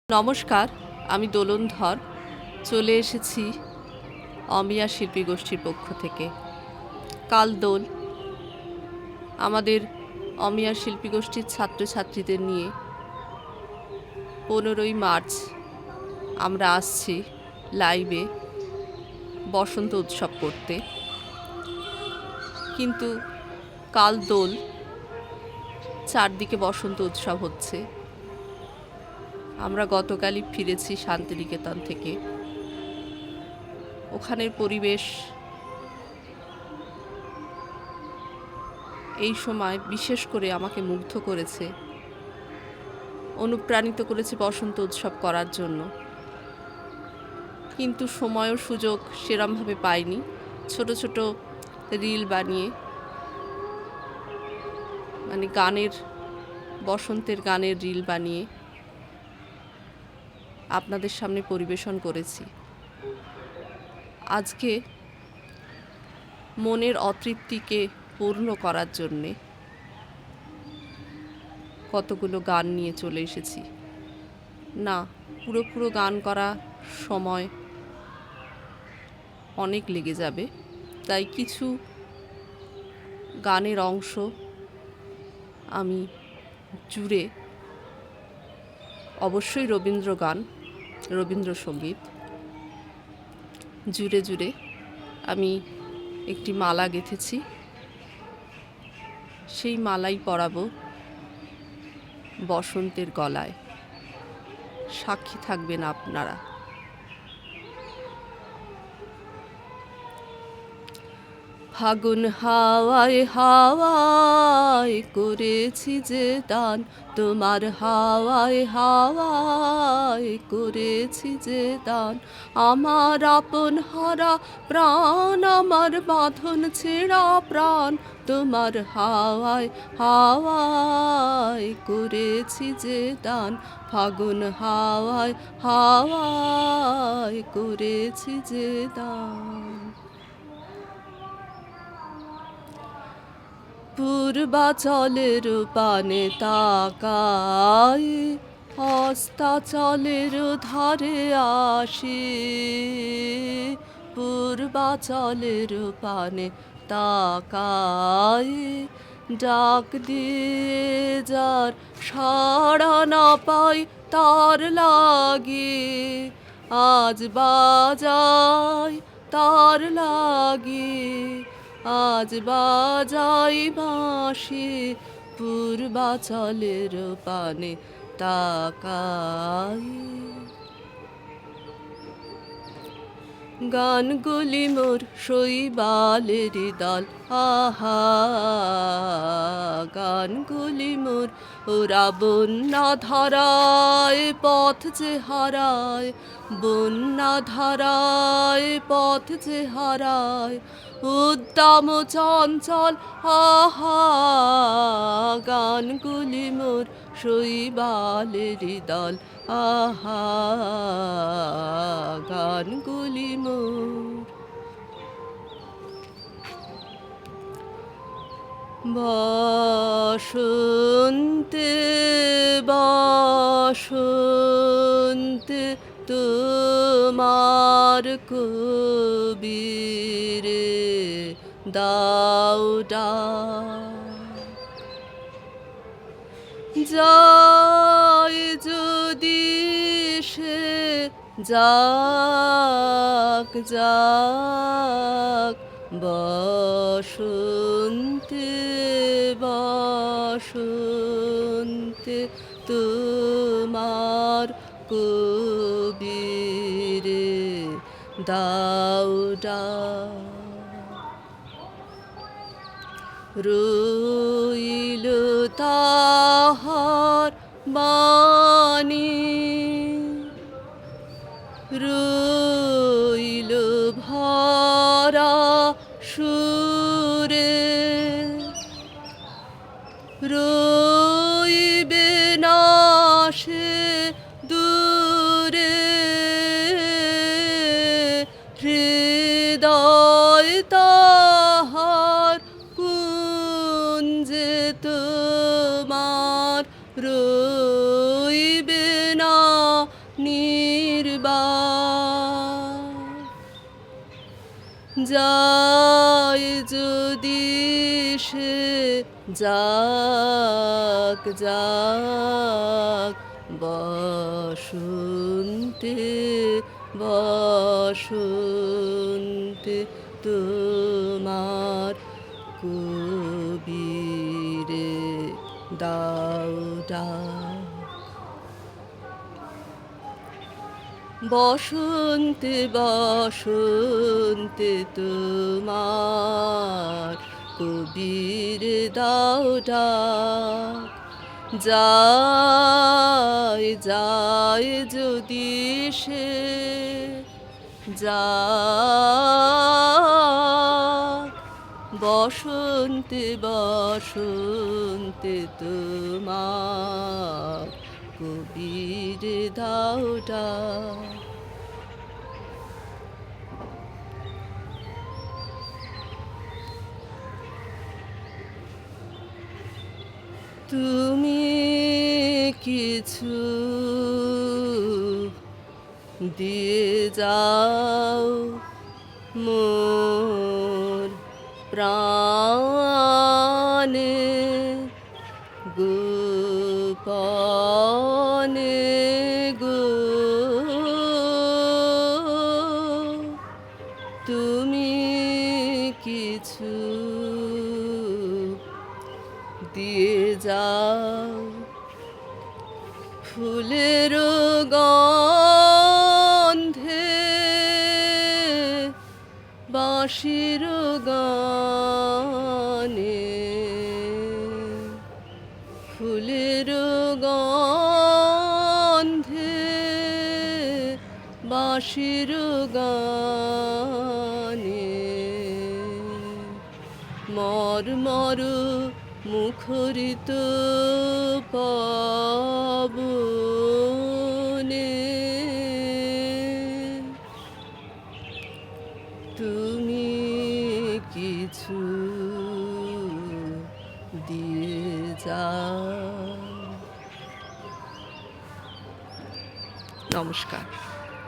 নমস্কার, আমি দোলনধর চলে এসেছি অমিয়া শিল্পী গোষ্ঠীর পক্ষ থেকে। কাল দোল, আমাদের অমিয়া শিল্পী গোষ্ঠীর ছাত্রছাত্রীদের নিয়ে 15ই মার্চ আমরা আসছি লাইভে বসন্ত উৎসব করতে। কিন্তু কাল দোল, চারদিকে বসন্ত উৎসব হচ্ছে। আমরা গতকালই ফিরেছি শান্তিনিকেতন থেকে। ওখানের পরিবেশ এই সময় বিশেষ করে আমাকে মুগ্ধ করেছে, অনুপ্রাণিত করেছে বসন্ত উৎসব করার জন্য। কিন্তু সময় ও সুযোগ সেরমভাবে পাইনি। ছোট ছোট রিল বানিয়ে, বসন্তের গানের রিল বানিয়ে আপনাদের সামনে পরিবেশন করেছি। আজকে মনের অতৃপ্তিকে পূর্ণ করার জন্যে কতগুলো গান নিয়ে চলে এসেছি। না, পুরো গান করা সময় অনেক লেগে যাবে, তাই কিছু গানের অংশ আমি জুড়ে, অবশ্যই রবীন্দ্রসঙ্গীত জুড়ে আমি একটি মালা গেঁথেছি। সেই মালাই পরাবো বসন্তের গলায়। সাক্ষী থাকবেন আপনারা। ফাগুন হাওয়ায় হাওয়ায় করেছি যে দান, তোমার হাওয়ায় হাওয়ায় করেছি যে দান। আমার আপন হারা প্রাণ, আমার বাঁধন ছেঁড়া প্রাণ, তোমার হাওয়ায় হাওয়ায় করেছি যে দান। ফাগুন হাওয়ায় হাওয়ায় করেছি যে দান। পূর্বাচলের পানে তাকায়, অস্তাচলের ধারে আসি। পূর্বাচলের পানে তাকায়, ডাক দিয়ে যার সাড়া না পাই তার লাগি। আজ বাজাই তার লাগি, আজ বাজাই বাঁশি। পূর্বাচলের পানে তাকাই। গানগুলি মোর শৈবালেরই দল, আহা গানগুলি মোর। ওরা বন্যা ধারায় পথ যে হারায়, বন্যা ধারায় পথ যে হারায়। উদ্দাম চঞ্চল আহা গানগুলি মোর শৈবালেরই দল, আহা গানগুলি মোর। বসন্তে বসন্তে তোমার কবিরে দাও ডাক। যায় যদি সে যাক যাক, বসন্তে বসন্তে তোমার কবিরে দাও ডাক। রইল তাহার বাণী, রইল ভরা সুরে। রইবে না সে দূরে, হৃদয় তাহার কুঞ্জে তোমার রই নির্বাক যায় যদি সে যাক যাক বসন্তে বসন্তে তোমার কবিরে দাও ডাক বসন্তে বসন্তে তোমার কবির দাও ডাক যায় যায় যদি সে যাক বসন্তে বসন্তে তোমার কবির দাও ডাক তুমি কিছু দিয়ে যাও মোর প্রাণে গোপনে গো তুমি কিছু দিয়ে যাও ফুলের গন্ধে বাঁশির গানে ফুলের গন্ধে বাঁশির গানে মর্মর মুখরিত পবনে তুমি কিছু দিয়ে যাও। নমস্কার।